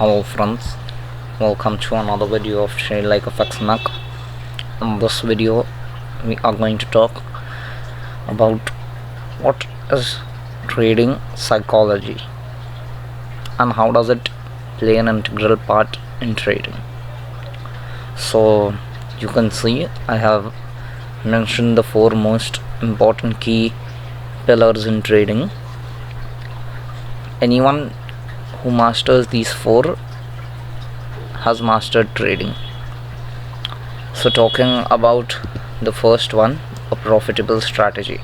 Hello friends, welcome to another video of TradeLikeFxmakk. In this video we are going to talk about what is trading psychology and how does it play an integral part in trading. So you can see I have mentioned the four most important key pillars in trading. Anyone who masters these four has mastered trading. So talking about the first one, a profitable strategy.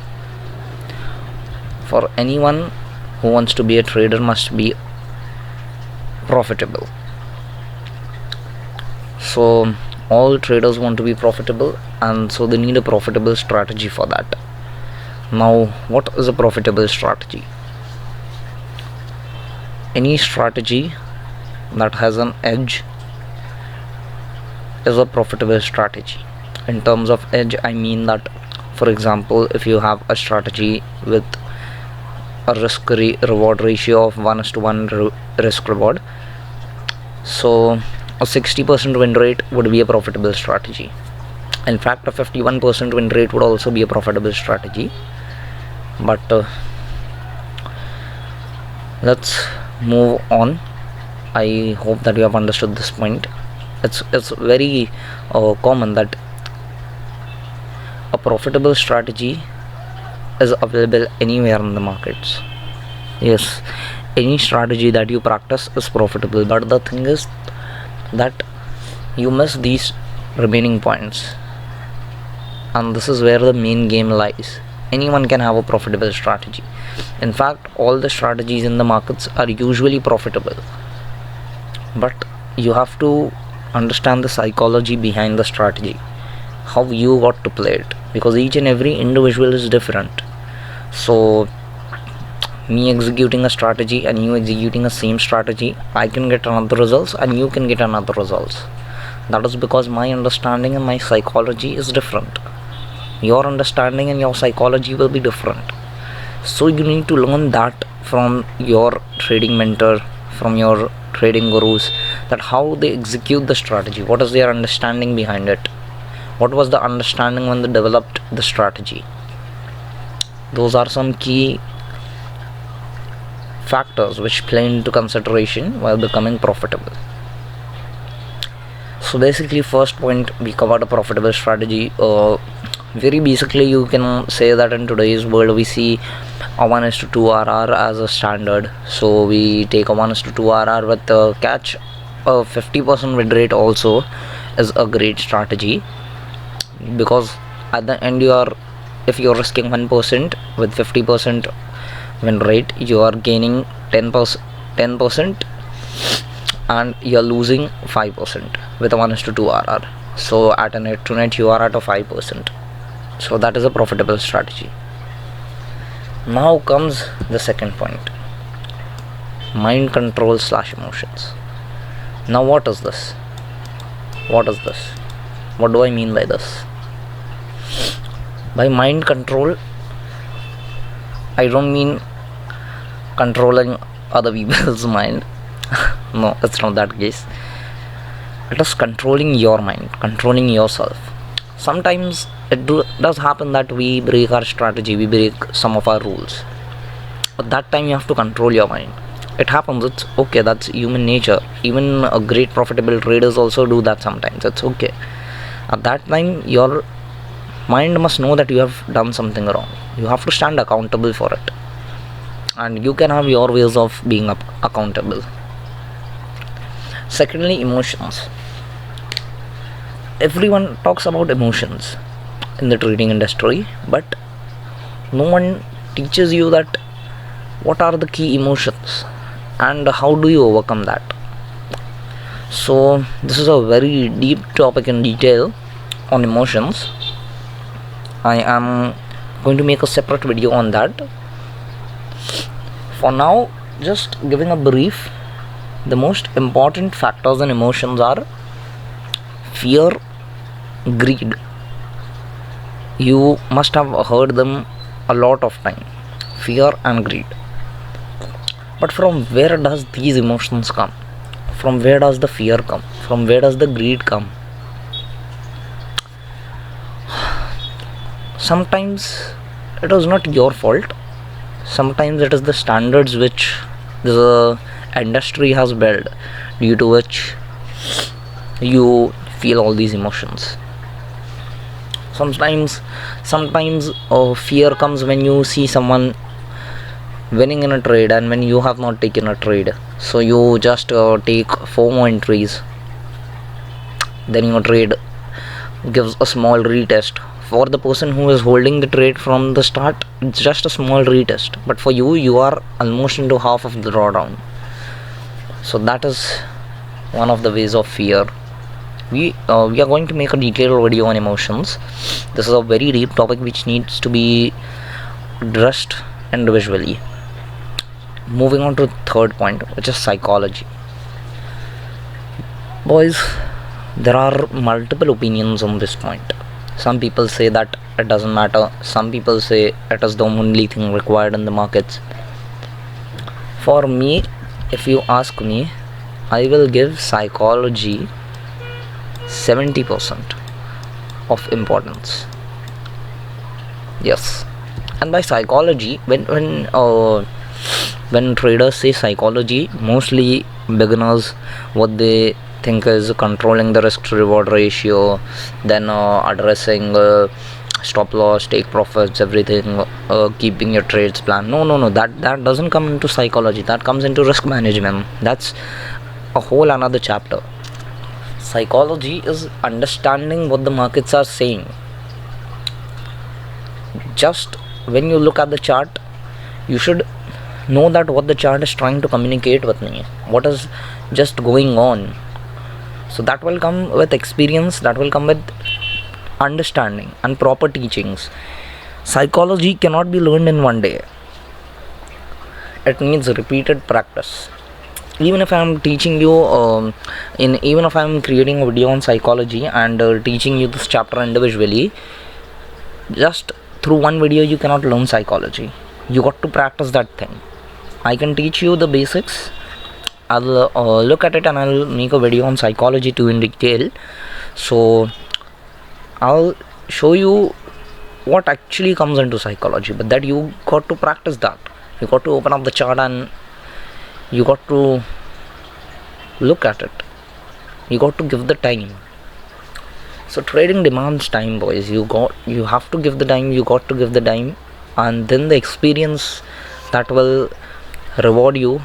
For anyone who wants to be a trader must be profitable. So all traders want to be profitable, and so they need a profitable strategy for that. Now, what is a profitable strategy? Any strategy that has an edge is a profitable strategy. In terms of edge, I mean that, for example, if you have a strategy with a risk reward ratio of 1:1 risk reward, so a 60% win rate would be a profitable strategy. In fact, a 51% win rate would also be a profitable strategy. But let's move on. I hope that you have understood this point. It's very common that a profitable strategy is available anywhere in the markets. Yes, any strategy that you practice is profitable, but the thing is that you miss these remaining points, and this is where the main game lies. Anyone can have a profitable strategy. In fact, all the strategies in the markets are usually profitable, but you have to understand the psychology behind the strategy, how you got to play it, because each and every individual is different. So me executing a strategy and you executing the same strategy, I can get another results and you can get another results. That is because my understanding and my psychology is different. Your understanding and your psychology will be different. So you need to learn that from your trading mentor, from your trading gurus, that how they execute the strategy, what is their understanding behind it, what was the understanding when they developed the strategy. Those are some key factors which play into consideration while becoming profitable. So basically, first point, we covered a profitable strategy. Very basically, you can say that in today's world we see a 1:2 RR as a standard. So we take a 1:2 RR with the catch. A 50% win rate also is a great strategy, because at the end if you're risking 1% with 50% win rate, you are gaining 10% and you're losing 5% with a 1:2 RR. So at a net to net you are at a 5%. So that is a profitable strategy. Now comes the second point, mind control / emotions. Now what is this? What do I mean by this? By mind control, I don't mean controlling other people's mind. No, it's not that case. It is controlling your mind, controlling yourself. Sometimes it does happen that we break our strategy, we break some of our rules. At that time you have to control your mind. It happens, it's okay, that's human nature. Even a great profitable traders also do that sometimes. It's okay. At that time your mind must know that you have done something wrong. You have to stand accountable for it, and you can have your ways of being accountable. Secondly, emotions. Everyone talks about emotions in the trading industry, but no one teaches you that what are the key emotions and how do you overcome that. So this is a very deep topic in detail on emotions. I am going to make a separate video on that. For now, just giving a brief, the most important factors in emotions are fear, greed. You must have heard them a lot of time, fear and greed. But from where does these emotions come? from where does the fear come? From where does the greed come? Sometimes it is not your fault. Sometimes it is the standards which the industry has built, due to which you feel all these emotions. Sometimes fear comes when you see someone winning in a trade and when you have not taken a trade, so you just take 4 more entries, then your trade gives a small retest. For the person who is holding the trade from the start, it's just a small retest, but for you, you are almost into half of the drawdown. So that is one of the ways of fear. We are going to make a detailed video on emotions. This is a very deep topic which needs to be addressed individually. Moving on to the third point, which is psychology. Boys, there are multiple opinions on this point. Some people say that it doesn't matter. Some people say it is the only thing required in the markets. For me, if you ask me, I will give psychology 70% of importance. Yes. And by psychology, when traders say psychology, mostly beginners, what they think is controlling the risk to reward ratio, then addressing stop loss, take profits, everything, keeping your trades plan. No, that doesn't come into psychology. That comes into risk management. That's a whole another chapter. Psychology is understanding what the markets are saying. Just when you look at the chart, you should know that what the chart is trying to communicate with me, what is just going on. So that will come with experience, that will come with understanding and proper teachings. Psychology cannot be learned in one day. It needs repeated practice. Even if I am teaching you even if I am creating a video on psychology and teaching you this chapter individually, just through one video you cannot learn psychology. You got to practice that thing. I can teach you the basics. I'll look at it and I'll make a video on psychology too in detail. So I'll show you what actually comes into psychology, but that you got to practice that. You got to open up the chart and you got to look at it. You got to give the time. So trading demands time, boys. You have to give the time. You got to give the time, and then the experience that will reward you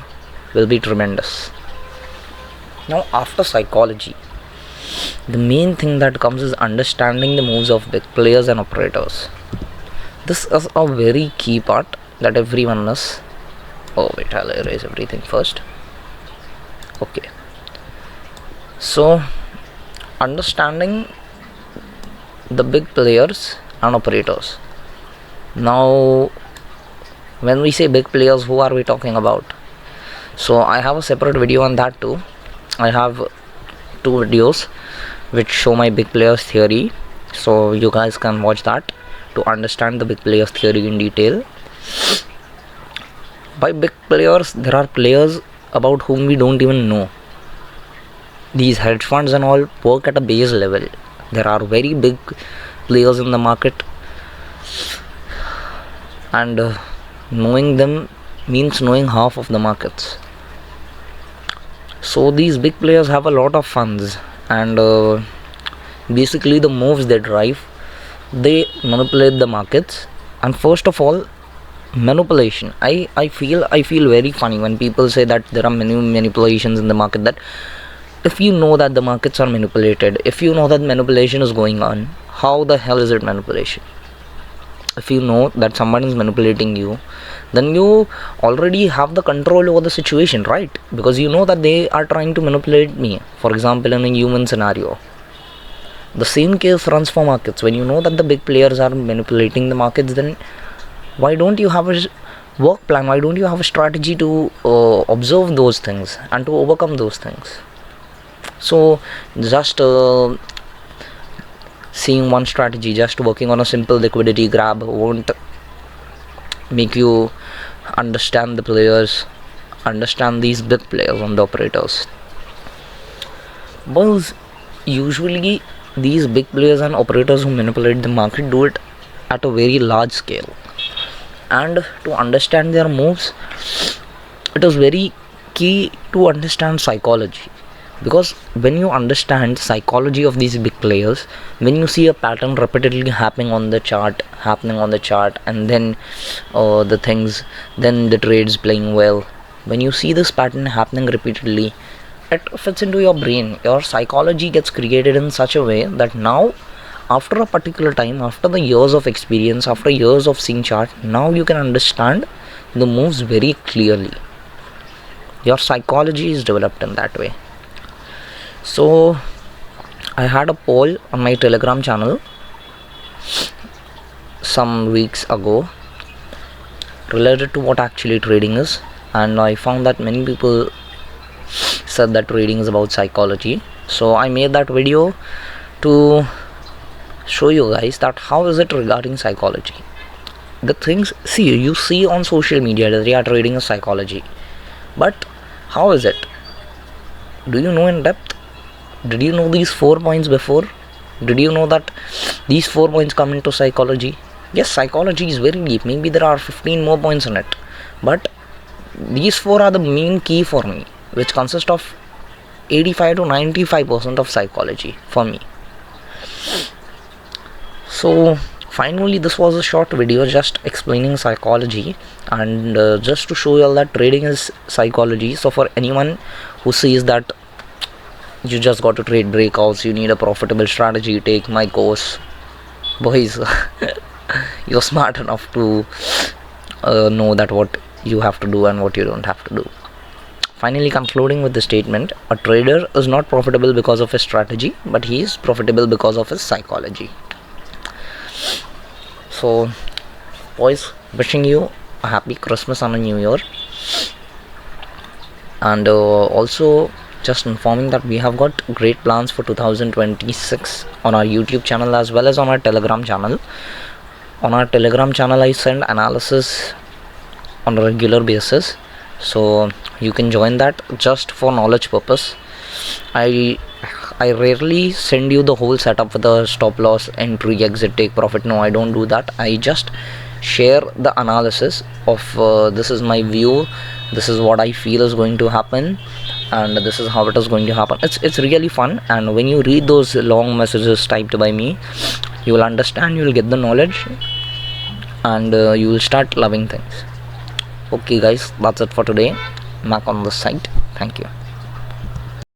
will be tremendous. Now, after psychology, the main thing that comes is understanding the moves of big players and operators. This is a very key part that everyone knows. Oh wait, I'll erase everything first. Okay, so understanding the big players and operators. Now, when we say big players, who are we talking about? So I have a separate video on that too. I have 2 videos which show my big players theory, so you guys can watch that to understand the big players theory in detail. By big players, there are players about whom we don't even know. These hedge funds and all work at a base level. There are very big players in the market, and knowing them means knowing half of the markets. So these big players have a lot of funds, and basically the moves they drive, they manipulate the markets. And first of all, manipulation. I feel very funny when people say that there are many manipulations in the market. That if you know that the markets are manipulated, if you know that manipulation is going on, how the hell is it manipulation? If you know that someone is manipulating you, then you already have the control over the situation, right? Because you know that they are trying to manipulate me. For example, in a human scenario, the same case runs for markets. When you know that the big players are manipulating the markets, then why don't you have a work plan? Why don't you have a strategy to observe those things and to overcome those things? So just seeing one strategy, just working on a simple liquidity grab won't make you understand the players, understand these big players and the operators. Because usually these big players and operators who manipulate the market do it at a very large scale, and to understand their moves, it is very key to understand psychology. Because when you understand psychology of these big players, when you see a pattern repeatedly happening on the chart, and then the things, then the trades playing well, when you see this pattern happening repeatedly, it fits into your brain. Your psychology gets created in such a way that now, after a particular time, after the years of experience, after years of seeing chart, now you can understand the moves very clearly. Your psychology is developed in that way. So I had a poll on my Telegram channel some weeks ago related to what actually trading is, and I found that many people said that trading is about psychology. So I made that video to show you guys that how is it regarding psychology. The things, you see on social media that yeah, trading is psychology, but how is it? Do you know in depth? Did you know these 4 points before? Did you know that these 4 points come into psychology? Yes, psychology is very deep. Maybe there are 15 more points in it, but these 4 are the main key for me, which consist of 85 to 95% of psychology for me. So finally, this was a short video just explaining psychology, and just to show you all that trading is psychology. So for anyone who sees that you just got to trade breakouts, you need a profitable strategy, take my course. Boys, you're smart enough to know that what you have to do and what you don't have to do. Finally, concluding with the statement, a trader is not profitable because of his strategy, but he is profitable because of his psychology. So boys, wishing you a happy Christmas and a New Year, and also just informing that we have got great plans for 2026 on our YouTube channel as well as on our Telegram channel. On our Telegram channel, I send analysis on a regular basis, so you can join that just for knowledge purpose. I rarely send you the whole setup with the stop loss, entry, exit, take profit. No, I don't do that. I just share the analysis of this is my view, this is what I feel is going to happen, and this is how it is going to happen. It's really fun, and when you read those long messages typed by me, you will understand, you will get the knowledge, and you will start loving things. Okay guys, that's it for today. Mac on the site. Thank you.